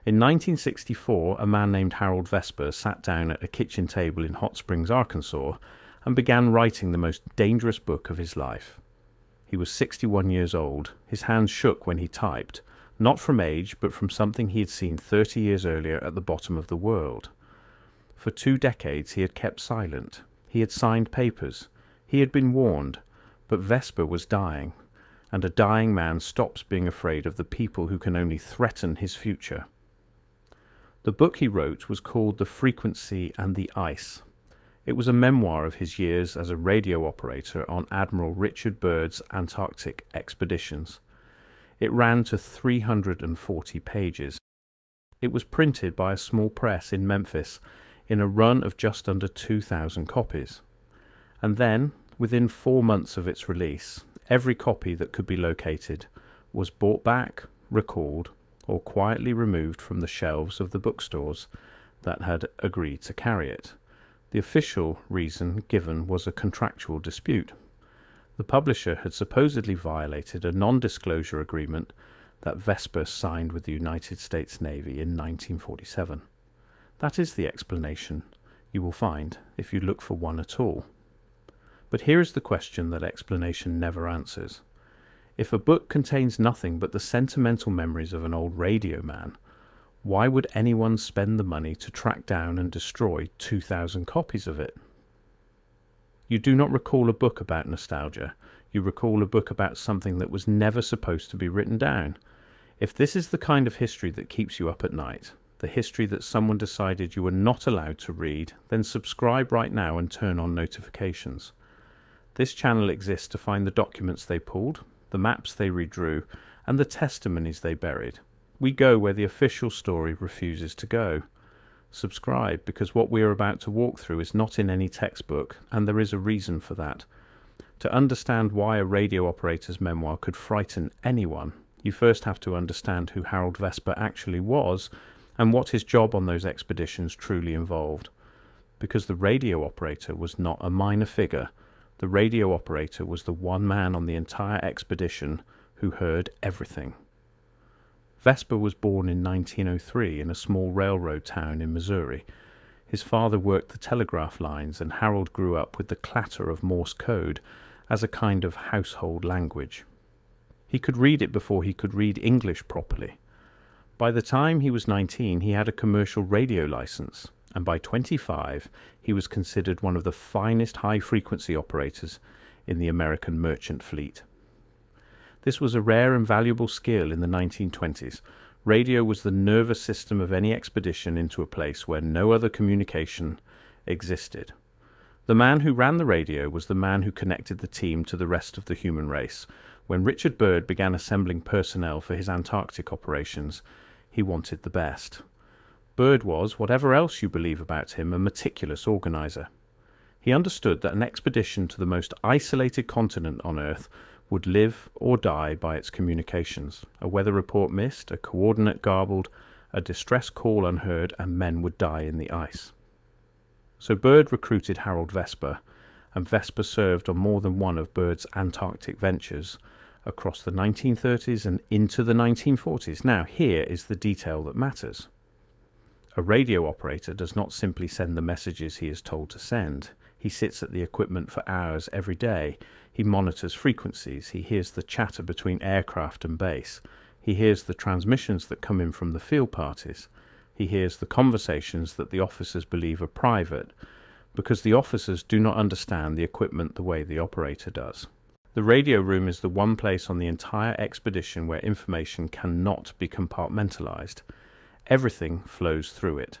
In 1964, a man named Harold Vesper sat down at a kitchen table in Hot Springs, Arkansas, and began writing the most dangerous book of his life. He was 61 years old. His hands shook when he typed, not from age, but from something he had seen 30 years earlier at the bottom of the world. For 2 decades he had kept silent. He had signed papers. He had been warned. But Vesper was dying, and a dying man stops being afraid of the people who can only threaten his future. The book he wrote was called The Frequency and the Ice. It was a memoir of his years as a radio operator on Admiral Richard Byrd's Antarctic expeditions. It ran to 340 pages. It was printed by a small press in Memphis in a run of just under 2,000 copies. And then, within 4 months of its release, every copy that could be located was bought back, recalled, or quietly removed from the shelves of the bookstores that had agreed to carry it. The official reason given was a contractual dispute. The publisher had supposedly violated a non-disclosure agreement that Vesper signed with the United States Navy in 1947. That is the explanation you will find if you look for one at all. But here is the question that explanation never answers. If a book contains nothing but the sentimental memories of an old radio man, why would anyone spend the money to track down and destroy 2,000 copies of it? You do not recall a book about nostalgia. You recall a book about something that was never supposed to be written down. If this is the kind of history that keeps you up at night, the history that someone decided you were not allowed to read, then subscribe right now and turn on notifications. This channel exists to find the documents they pulled, the maps they redrew, and the testimonies they buried. We go where the official story refuses to go. Subscribe, because what we are about to walk through is not in any textbook, and there is a reason for that. To understand why a radio operator's memoir could frighten anyone, you first have to understand who Harold Vesper actually was and what his job on those expeditions truly involved. Because the radio operator was not a minor figure. The radio operator was the one man on the entire expedition who heard everything. Vesper was born in 1903 in a small railroad town in Missouri. His father worked the telegraph lines, and Harold grew up with the clatter of Morse code as a kind of household language. He could read it before he could read English properly. By the time he was 19, he had a commercial radio license, and by 25, he was considered one of the finest high-frequency operators in the American merchant fleet. This was a rare and valuable skill in the 1920s. Radio was the nervous system of any expedition into a place where no other communication existed. The man who ran the radio was the man who connected the team to the rest of the human race. When Richard Byrd began assembling personnel for his Antarctic operations, he wanted the best. Byrd was, whatever else you believe about him, a meticulous organizer. He understood that an expedition to the most isolated continent on Earth would live or die by its communications. A weather report missed, a coordinate garbled, a distress call unheard, and men would die in the ice. So Byrd recruited Harold Vesper, and Vesper served on more than one of Byrd's Antarctic ventures across the 1930s and into the 1940s. Now, here is the detail that matters. A radio operator does not simply send the messages he is told to send. He sits at the equipment for hours every day. He monitors frequencies. He hears the chatter between aircraft and base. He hears the transmissions that come in from the field parties. He hears the conversations that the officers believe are private, because the officers do not understand the equipment the way the operator does. The radio room is the one place on the entire expedition where information cannot be compartmentalized. Everything flows through it.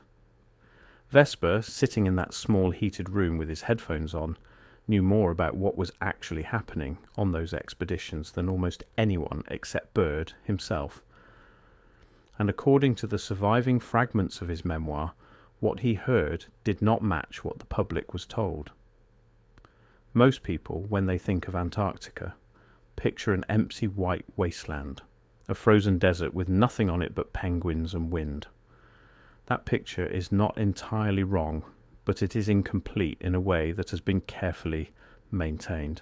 Vesper, sitting in that small heated room with his headphones on, knew more about what was actually happening on those expeditions than almost anyone except Byrd himself. And according to the surviving fragments of his memoir, what he heard did not match what the public was told. Most people, when they think of Antarctica, picture an empty white wasteland, a frozen desert with nothing on it but penguins and wind. That picture is not entirely wrong, but it is incomplete in a way that has been carefully maintained.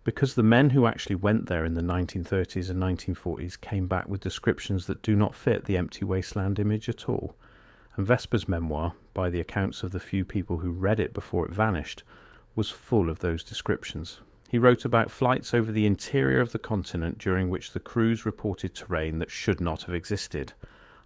because the men who actually went there in the 1930s and 1940s came back with descriptions that do not fit the empty wasteland image at all. And Vesper's memoir, by the accounts of the few people who read it before it vanished, was full of those descriptions. He wrote about flights over the interior of the continent during which the crews reported terrain that should not have existed.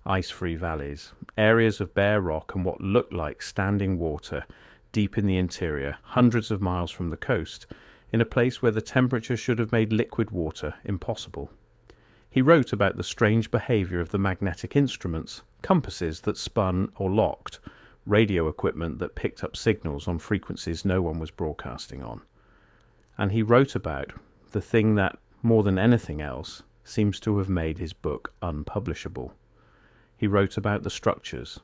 Ice-free valleys, areas of bare rock and what looked like standing water deep in the interior, hundreds of miles from the coast, in a place where the temperature should have made liquid water impossible. He wrote about the strange behaviour of the magnetic instruments, compasses that spun or locked, radio equipment that picked up signals on frequencies no one was broadcasting on. And he wrote about the thing that, more than anything else, seems to have made his book unpublishable. He wrote about the structures.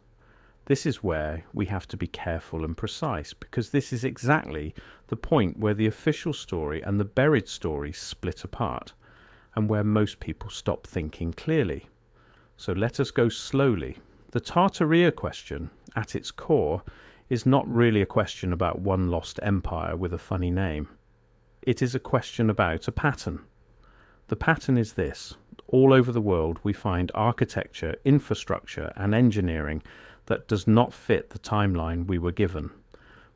This is where we have to be careful and precise, because this is exactly the point where the official story and the buried story split apart, and where most people stop thinking clearly. So let us go slowly. The Tartaria question, at its core, is not really a question about one lost empire with a funny name. It is a question about a pattern. The pattern is this. All over the world we find architecture, infrastructure and engineering that does not fit the timeline we were given.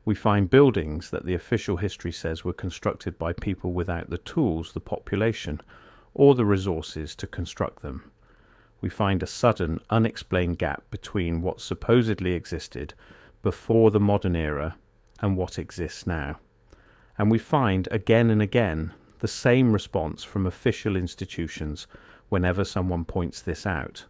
We find buildings that the official history says were constructed by people without the tools, the population, or the resources to construct them. We find a sudden, unexplained gap between what supposedly existed before the modern era and what exists now. And we find, again and again, the same response from official institutions whenever someone points this out.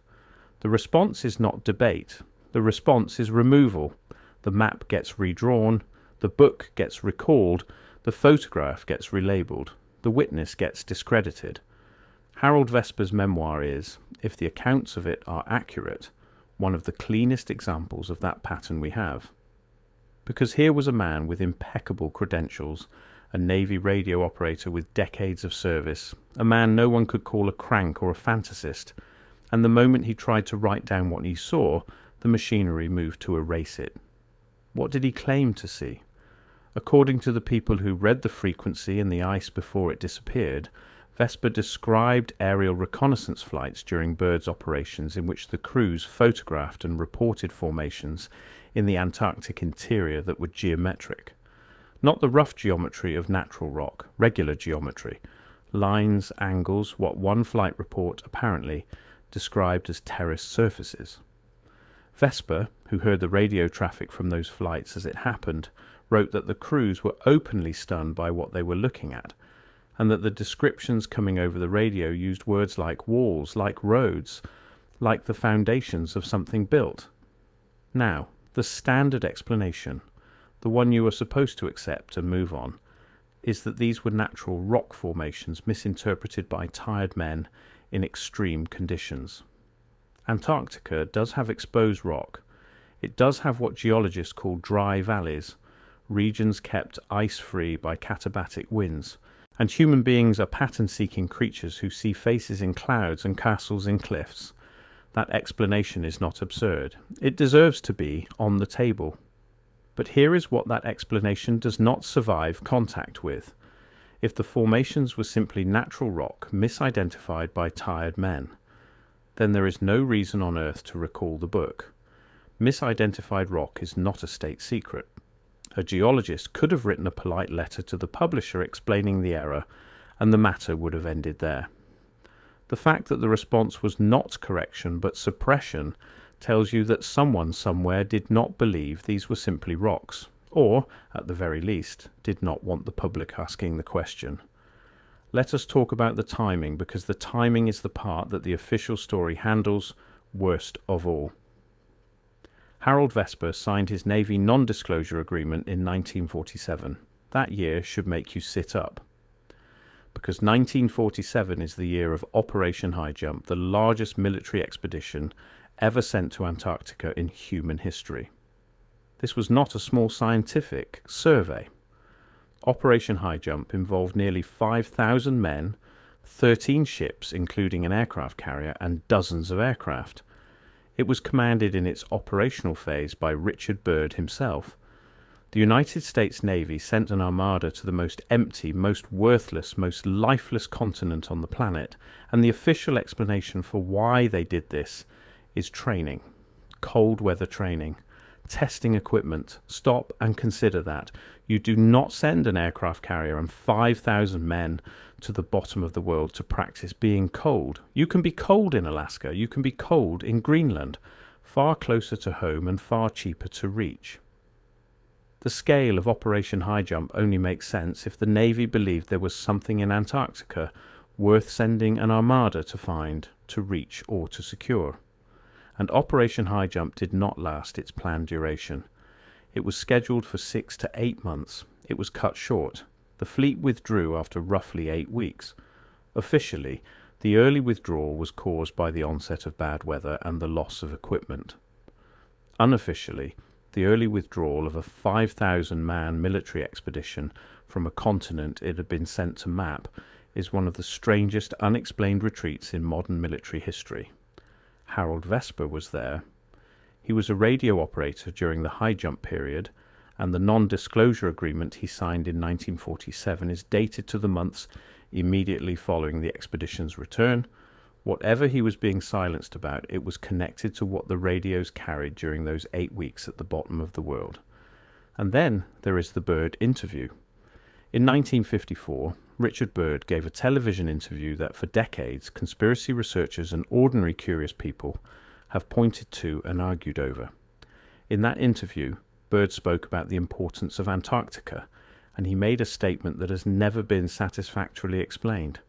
The response is not debate. The response is removal. The map gets redrawn, the book gets recalled, the photograph gets relabeled, the witness gets discredited. Harold Vesper's memoir is, if the accounts of it are accurate, one of the cleanest examples of that pattern we have. Because here was a man with impeccable credentials, a Navy radio operator with decades of service, a man no one could call a crank or a fantasist, and the moment he tried to write down what he saw, the machinery moved to erase it. What did he claim to see? According to the people who read the frequency and the ice before it disappeared, Vesper described aerial reconnaissance flights during Byrd's operations in which the crews photographed and reported formations in the Antarctic interior that were geometric. Not the rough geometry of natural rock, regular geometry, lines, angles, what one flight report apparently described as terraced surfaces. Vesper, who heard the radio traffic from those flights as it happened, wrote that the crews were openly stunned by what they were looking at, and that the descriptions coming over the radio used words like walls, like roads, like the foundations of something built. Now, the standard explanation, the one you are supposed to accept and move on, is that these were natural rock formations misinterpreted by tired men in extreme conditions. Antarctica does have exposed rock. It does have what geologists call dry valleys, regions kept ice-free by katabatic winds, and human beings are pattern-seeking creatures who see faces in clouds and castles in cliffs. That explanation is not absurd. It deserves to be on the table. But here is what that explanation does not survive contact with. If the formations were simply natural rock misidentified by tired men, then there is no reason on earth to recall the book. Misidentified rock is not a state secret. A geologist could have written a polite letter to the publisher explaining the error, and the matter would have ended there. The fact that the response was not correction but suppression tells you that someone somewhere did not believe these were simply rocks, or, at the very least, did not want the public asking the question. Let us talk about the timing, because the timing is the part that the official story handles worst of all. Harold Vesper signed his Navy non-disclosure agreement in 1947. That year should make you sit up. Because 1947 is the year of Operation High Jump, the largest military expedition ever sent to Antarctica in human history. This was not a small scientific survey. Operation High Jump involved nearly 5,000 men, 13 ships including an aircraft carrier, and dozens of aircraft. It was commanded in its operational phase by Richard Byrd himself. The United States Navy sent an armada to the most empty, most worthless, most lifeless continent on the planet, and the official explanation for why they did this is training. Cold weather training. Testing equipment. Stop and consider that. You do not send an aircraft carrier and 5,000 men to the bottom of the world to practice being cold. You can be cold in Alaska. You can be cold in Greenland. Far closer to home and far cheaper to reach. The scale of Operation High Jump only makes sense if the Navy believed there was something in Antarctica worth sending an armada to find, to reach, or to secure. And Operation High Jump did not last its planned duration. It was scheduled for 6 to 8 months. It was cut short. The fleet withdrew after roughly 8 weeks. Officially, the early withdrawal was caused by the onset of bad weather and the loss of equipment. Unofficially, the early withdrawal of a 5,000-man military expedition from a continent it had been sent to map is one of the strangest unexplained retreats in modern military history. Harold Vesper was there. He was a radio operator during the high jump period, and the non-disclosure agreement he signed in 1947 is dated to the months immediately following the expedition's return. Whatever he was being silenced about, it was connected to what the radios carried during those 8 weeks at the bottom of the world. And then there is the Byrd interview. In 1954, Richard Byrd gave a television interview that for decades conspiracy researchers and ordinary curious people have pointed to and argued over. In that interview, Byrd spoke about the importance of Antarctica, and he made a statement that has never been satisfactorily explained.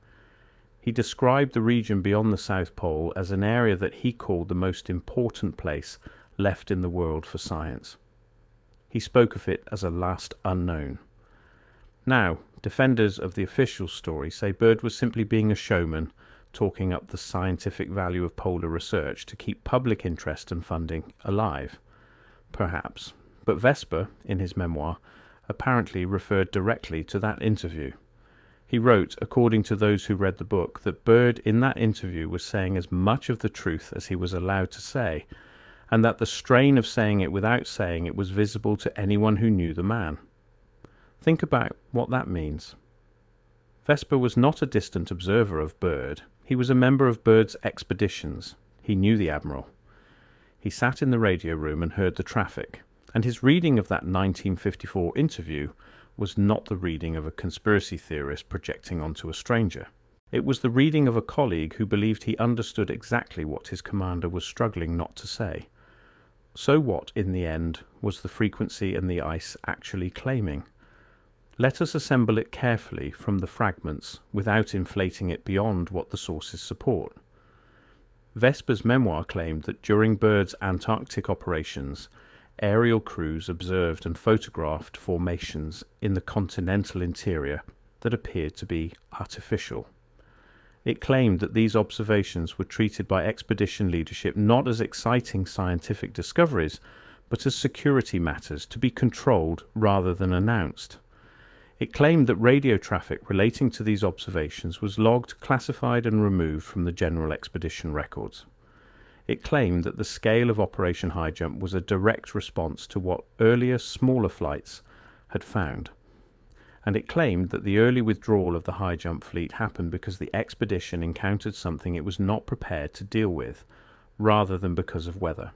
He described the region beyond the South Pole as an area that he called the most important place left in the world for science. He spoke of it as a last unknown. Now, defenders of the official story say Byrd was simply being a showman, talking up the scientific value of polar research to keep public interest and funding alive. Perhaps. But Vesper, in his memoir, apparently referred directly to that interview. He wrote, according to those who read the book, that Byrd in that interview was saying as much of the truth as he was allowed to say, and that the strain of saying it without saying it was visible to anyone who knew the man. Think about what that means. Vesper was not a distant observer of Byrd. He was a member of Byrd's expeditions. He knew the Admiral. He sat in the radio room and heard the traffic, and his reading of that 1954 interview was not the reading of a conspiracy theorist projecting onto a stranger. It was the reading of a colleague who believed he understood exactly what his commander was struggling not to say. So what, in the end, was the frequency and the ice actually claiming? Let us assemble it carefully from the fragments, without inflating it beyond what the sources support. Vesper's memoir claimed that during Byrd's Antarctic operations, aerial crews observed and photographed formations in the continental interior that appeared to be artificial. It claimed that these observations were treated by expedition leadership not as exciting scientific discoveries, but as security matters to be controlled rather than announced. It claimed that radio traffic relating to these observations was logged, classified and removed from the general expedition records. It claimed that the scale of Operation High Jump was a direct response to what earlier, smaller flights had found. And it claimed that the early withdrawal of the High Jump fleet happened because the expedition encountered something it was not prepared to deal with, rather than because of weather.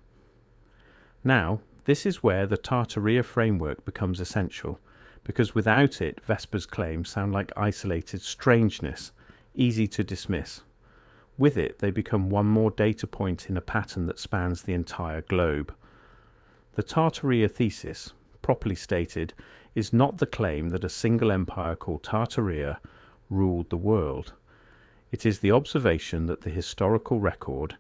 Now, this is where the Tartaria framework becomes essential, because without it, Vesper's claims sound like isolated strangeness, easy to dismiss. With it, they become one more data point in a pattern that spans the entire globe. The Tartaria thesis, properly stated, is not the claim that a single empire called Tartaria ruled the world. It is the observation that the historical record,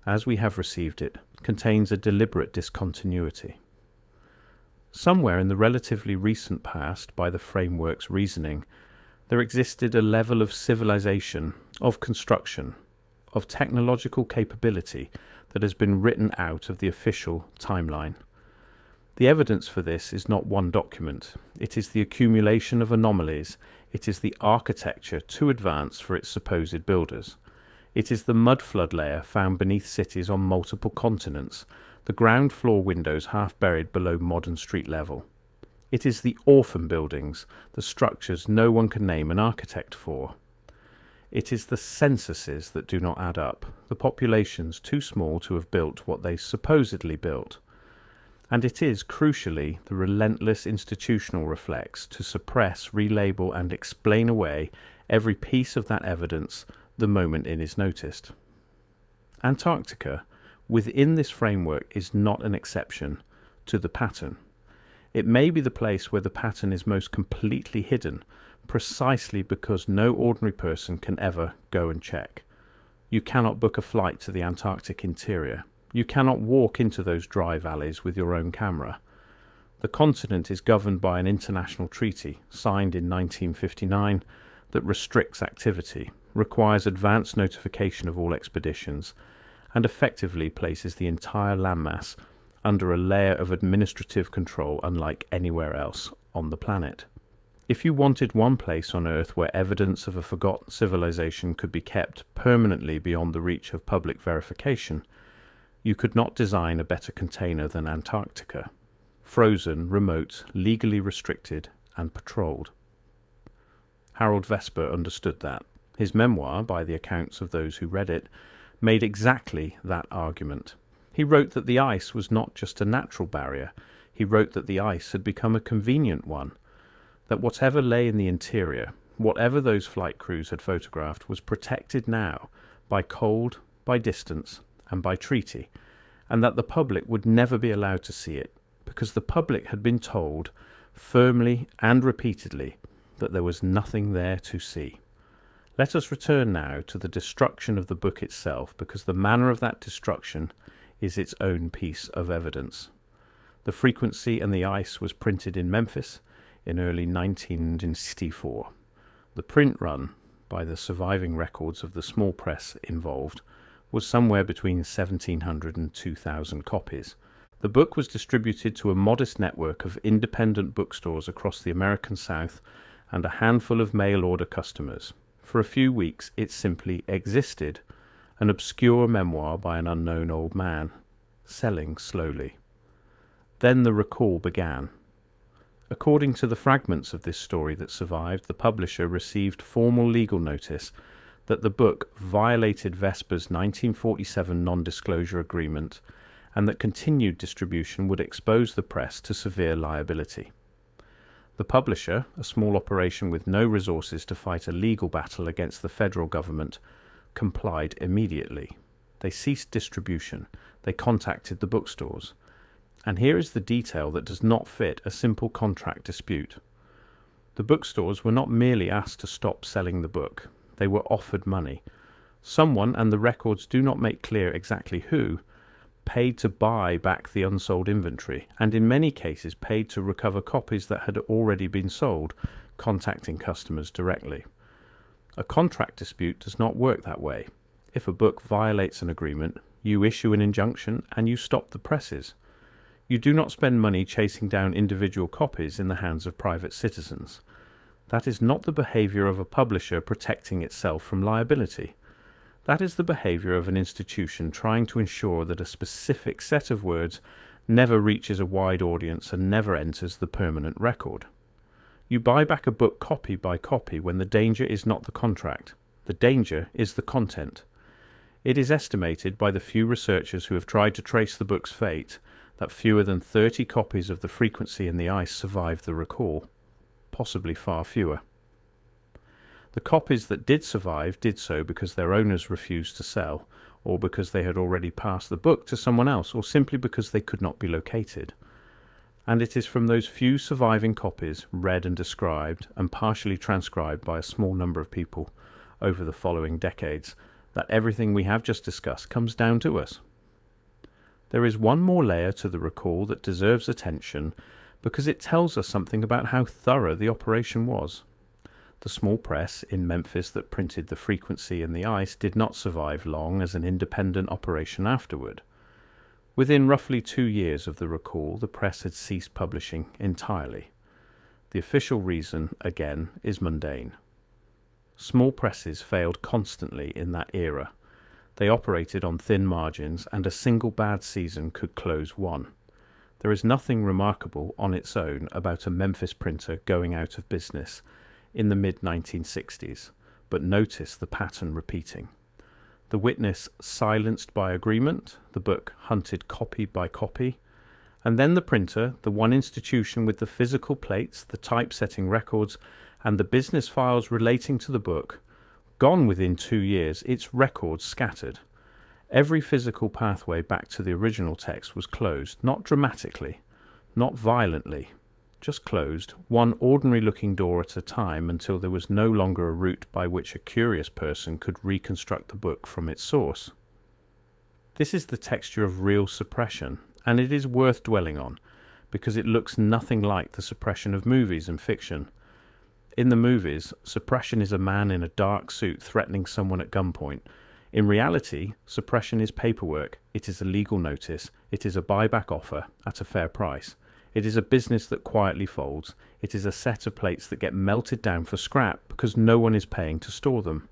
as we have received it, contains a deliberate discontinuity. Somewhere in the relatively recent past, by the framework's reasoning, there existed a level of civilization, of construction, of technological capability that has been written out of the official timeline. The evidence for this is not one document. It is the accumulation of anomalies. It is the architecture too advanced for its supposed builders. It is the mud flood layer found beneath cities on multiple continents, the ground floor windows half buried below modern street level. It is the orphan buildings, the structures no one can name an architect for. It is the censuses that do not add up, the populations too small to have built what they supposedly built. And it is, crucially, the relentless institutional reflex to suppress, relabel and explain away every piece of that evidence the moment it is noticed. Antarctica, within this framework, is not an exception to the pattern. It may be the place where the pattern is most completely hidden, precisely because no ordinary person can ever go and check. You cannot book a flight to the Antarctic interior. You cannot walk into those dry valleys with your own camera. The continent is governed by an international treaty signed in 1959 that restricts activity, requires advance notification of all expeditions, and effectively places the entire landmass under a layer of administrative control unlike anywhere else on the planet. If you wanted one place on Earth where evidence of a forgotten civilization could be kept permanently beyond the reach of public verification, you could not design a better container than Antarctica. Frozen, remote, legally restricted, and patrolled. Harold Vesper understood that. His memoir, by the accounts of those who read it, made exactly that argument. He wrote that the ice was not just a natural barrier. He wrote that the ice had become a convenient one, that whatever lay in the interior, whatever those flight crews had photographed, was protected now by cold, by distance, and by treaty, and that the public would never be allowed to see it, because the public had been told, firmly and repeatedly, that there was nothing there to see. Let us return now to the destruction of the book itself, because the manner of that destruction is its own piece of evidence. The Frequency and the Ice was printed in Memphis in early 1964. The print run, by the surviving records of the small press involved, was somewhere between 1,700 and 2,000 copies. The book was distributed to a modest network of independent bookstores across the American South and a handful of mail-order customers. For a few weeks it simply existed, an obscure memoir by an unknown old man, selling slowly. Then the recall began. According to the fragments of this story that survived, the publisher received formal legal notice that the book violated Vesper's 1947 non-disclosure agreement and that continued distribution would expose the press to severe liability. The publisher, a small operation with no resources to fight a legal battle against the federal government, complied immediately. They ceased distribution. They contacted the bookstores. And here is the detail that does not fit a simple contract dispute. The bookstores were not merely asked to stop selling the book. They were offered money. Someone, and the records do not make clear exactly who, paid to buy back the unsold inventory, and in many cases paid to recover copies that had already been sold, contacting customers directly. A contract dispute does not work that way. If a book violates an agreement, you issue an injunction and you stop the presses. You do not spend money chasing down individual copies in the hands of private citizens. That is not the behavior of a publisher protecting itself from liability. That is the behavior of an institution trying to ensure that a specific set of words never reaches a wide audience and never enters the permanent record. You buy back a book copy by copy when the danger is not the contract. The danger is the content. It is estimated by the few researchers who have tried to trace the book's fate that fewer than 30 copies of The Frequency and the Ice survived the recall. Possibly far fewer. The copies that did survive did so because their owners refused to sell, or because they had already passed the book to someone else, or simply because they could not be located. And it is from those few surviving copies, read and described, and partially transcribed by a small number of people over the following decades, that everything we have just discussed comes down to us. There is one more layer to the recall that deserves attention, because it tells us something about how thorough the operation was. The small press in Memphis that printed The Frequency and the Ice did not survive long as an independent operation afterward. Within roughly 2 years of the recall, the press had ceased publishing entirely. The official reason, again, is mundane. Small presses failed constantly in that era. They operated on thin margins, and a single bad season could close one. There is nothing remarkable on its own about a Memphis printer going out of business in the mid-1960s, but notice the pattern repeating. The witness silenced by agreement, the book hunted copy by copy, and then the printer, the one institution with the physical plates, the typesetting records, and the business files relating to the book, gone within 2 years, its records scattered. Every physical pathway back to the original text was closed, not dramatically, not violently, just closed, one ordinary-looking door at a time until there was no longer a route by which a curious person could reconstruct the book from its source. This is the texture of real suppression, and it is worth dwelling on, because it looks nothing like the suppression of movies and fiction. In the movies, suppression is a man in a dark suit threatening someone at gunpoint. In reality, suppression is paperwork, it is a legal notice, it is a buyback offer at a fair price. It is a business that quietly folds. It is a set of plates that get melted down for scrap because no one is paying to store them.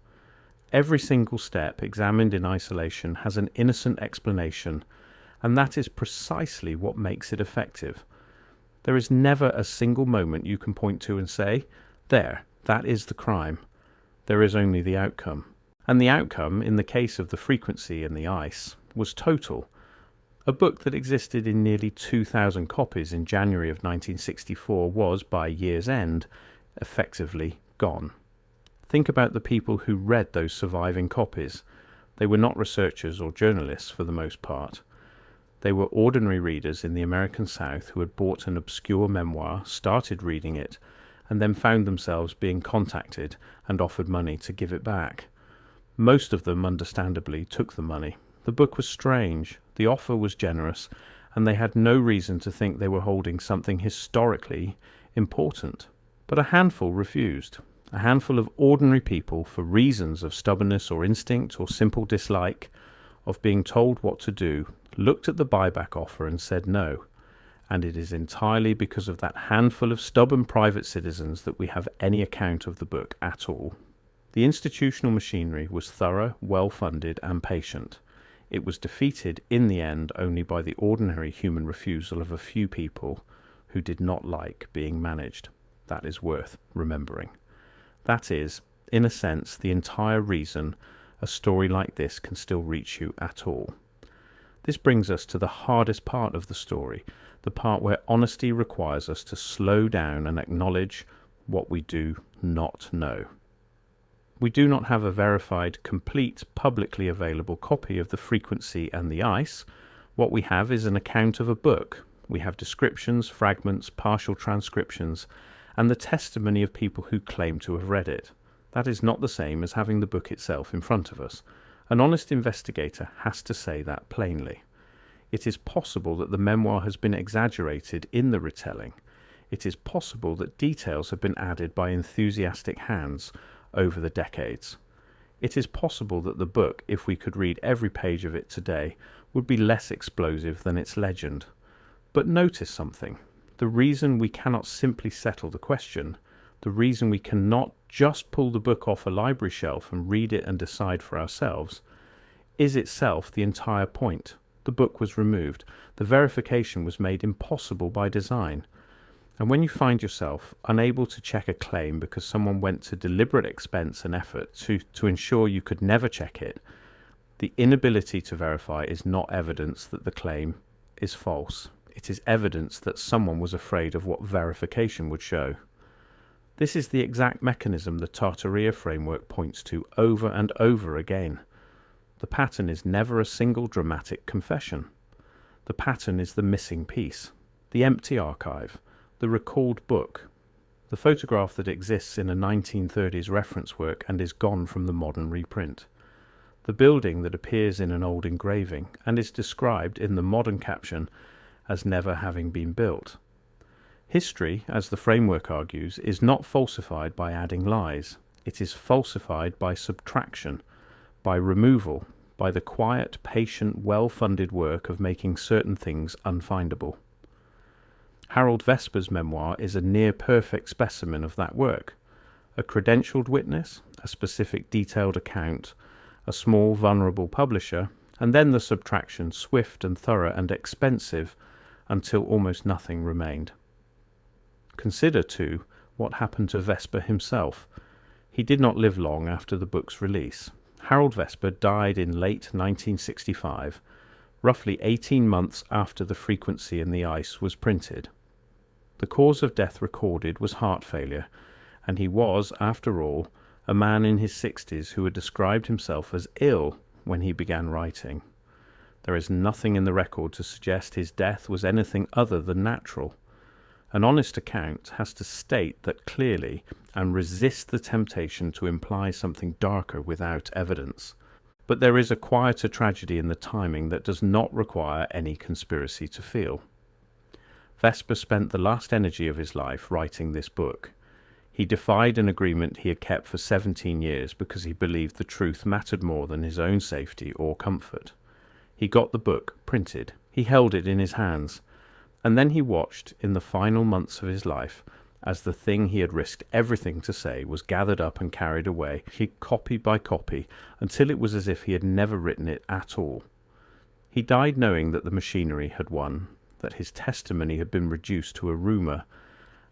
Every single step, examined in isolation, has an innocent explanation, and that is precisely what makes it effective. There is never a single moment you can point to and say, "There, that is the crime." There is only the outcome. And the outcome, in the case of The Frequency and the Ice, was total. A book that existed in nearly 2,000 copies in January of 1964 was, by year's end, effectively gone. Think about the people who read those surviving copies. They were not researchers or journalists for the most part. They were ordinary readers in the American South who had bought an obscure memoir, started reading it, and then found themselves being contacted and offered money to give it back. Most of them, understandably, took the money. The book was strange, the offer was generous, and they had no reason to think they were holding something historically important. But a handful refused. A handful of ordinary people, for reasons of stubbornness or instinct or simple dislike of being told what to do, looked at the buyback offer and said no. And it is entirely because of that handful of stubborn private citizens that we have any account of the book at all. The institutional machinery was thorough, well-funded, and patient. It was defeated in the end only by the ordinary human refusal of a few people who did not like being managed. That is worth remembering. That is, in a sense, the entire reason a story like this can still reach you at all. This brings us to the hardest part of the story, the part where honesty requires us to slow down and acknowledge what we do not know. We do not have a verified, complete, publicly available copy of The Frequency and the Ice. What we have is an account of a book. We have descriptions, fragments, partial transcriptions, and the testimony of people who claim to have read it. That is not the same as having the book itself in front of us. An honest investigator has to say that plainly. It is possible that the memoir has been exaggerated in the retelling. It is possible that details have been added by enthusiastic hands over the decades. It is possible that the book, if we could read every page of it today, would be less explosive than its legend. But notice something. The reason we cannot simply settle the question, the reason we cannot just pull the book off a library shelf and read it and decide for ourselves, is itself the entire point. The book was removed. The verification was made impossible by design. And when you find yourself unable to check a claim because someone went to deliberate expense and effort to ensure you could never check it, the inability to verify is not evidence that the claim is false. It is evidence that someone was afraid of what verification would show. This is the exact mechanism the Tartaria framework points to over and over again. The pattern is never a single dramatic confession. The pattern is the missing piece, the empty archive, the recalled book, the photograph that exists in a 1930s reference work and is gone from the modern reprint, the building that appears in an old engraving and is described in the modern caption as never having been built. History, as the framework argues, is not falsified by adding lies. It is falsified by subtraction, by removal, by the quiet, patient, well-funded work of making certain things unfindable. Harold Vesper's memoir is a near-perfect specimen of that work. A credentialed witness, a specific detailed account, a small, vulnerable publisher, and then the subtraction, swift and thorough and expensive, until almost nothing remained. Consider, too, what happened to Vesper himself. He did not live long after the book's release. Harold Vesper died in late 1965, roughly 18 months after The Frequency in the Ice was printed. The cause of death recorded was heart failure, and he was, after all, a man in his 60s who had described himself as ill when he began writing. There is nothing in the record to suggest his death was anything other than natural. An honest account has to state that clearly and resist the temptation to imply something darker without evidence. But there is a quieter tragedy in the timing that does not require any conspiracy to feel. Vesper spent the last energy of his life writing this book. He defied an agreement he had kept for 17 years because he believed the truth mattered more than his own safety or comfort. He got the book printed. He held it in his hands. And then he watched, in the final months of his life, as the thing he had risked everything to say was gathered up and carried away, copy by copy, until it was as if he had never written it at all. He died knowing that the machinery had won, that his testimony had been reduced to a rumour,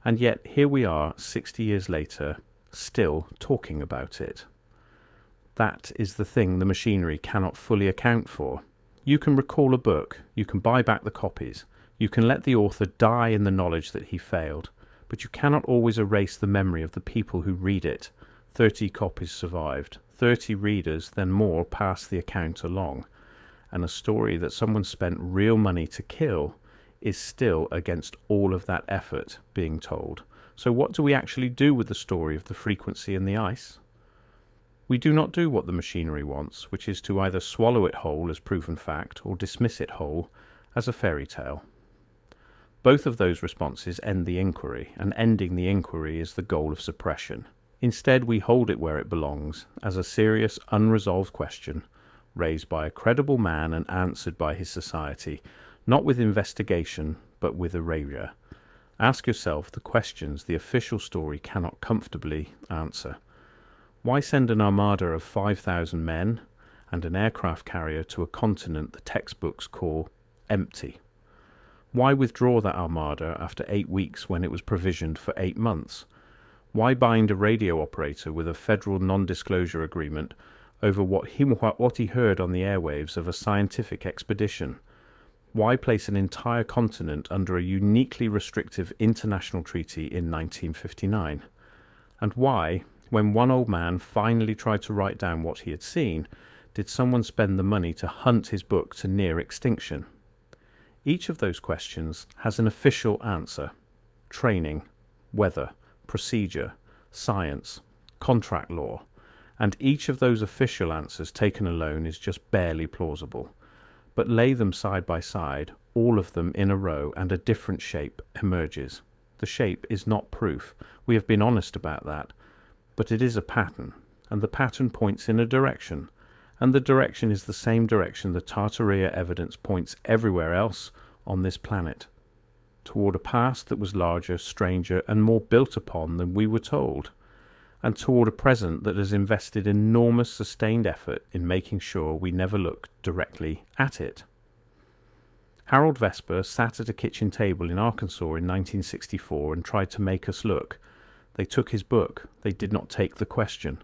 and yet here we are, 60 years later, still talking about it. That is the thing the machinery cannot fully account for. You can recall a book, you can buy back the copies, you can let the author die in the knowledge that he failed, but you cannot always erase the memory of the people who read it. 30 copies survived, 30 readers, then more passed the account along, and a story that someone spent real money to kill is still against all of that effort being told. So what do we actually do with the story of The Frequency in the Ice? We do not do what the machinery wants, which is to either swallow it whole as proven fact or dismiss it whole as a fairy tale. Both of those responses end the inquiry, and ending the inquiry is the goal of suppression. Instead, we hold it where it belongs, as a serious, unresolved question, raised by a credible man and answered by his society, not with investigation, but with erasure. Ask yourself the questions the official story cannot comfortably answer. Why send an armada of 5,000 men and an aircraft carrier to a continent the textbooks call empty? Why withdraw that armada after 8 weeks when it was provisioned for 8 months? Why bind a radio operator with a federal non-disclosure agreement over what he heard on the airwaves of a scientific expedition? Why place an entire continent under a uniquely restrictive international treaty in 1959? And why, when one old man finally tried to write down what he had seen, did someone spend the money to hunt his book to near extinction? Each of those questions has an official answer: training, weather, procedure, science, contract law, and each of those official answers taken alone is just barely plausible. But lay them side by side, all of them in a row, and a different shape emerges. The shape is not proof, we have been honest about that, but it is a pattern, and the pattern points in a direction, and the direction is the same direction the Tartaria evidence points everywhere else on this planet, toward a past that was larger, stranger, and more built upon than we were told, and toward a present that has invested enormous sustained effort in making sure we never look directly at it. Harold Vesper sat at a kitchen table in Arkansas in 1964 and tried to make us look. They took his book, they did not take the question.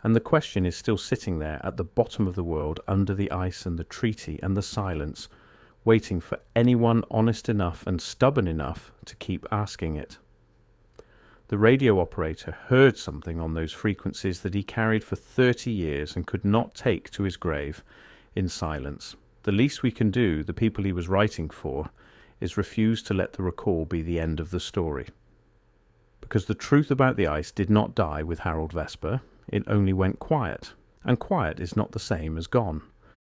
And the question is still sitting there at the bottom of the world, under the ice and the treaty and the silence, waiting for anyone honest enough and stubborn enough to keep asking it. The radio operator heard something on those frequencies that he carried for 30 years and could not take to his grave in silence. The least we can do, the people he was writing for, is refuse to let the recall be the end of the story. Because the truth about the ice did not die with Harold Vesper, it only went quiet, and quiet is not the same as gone.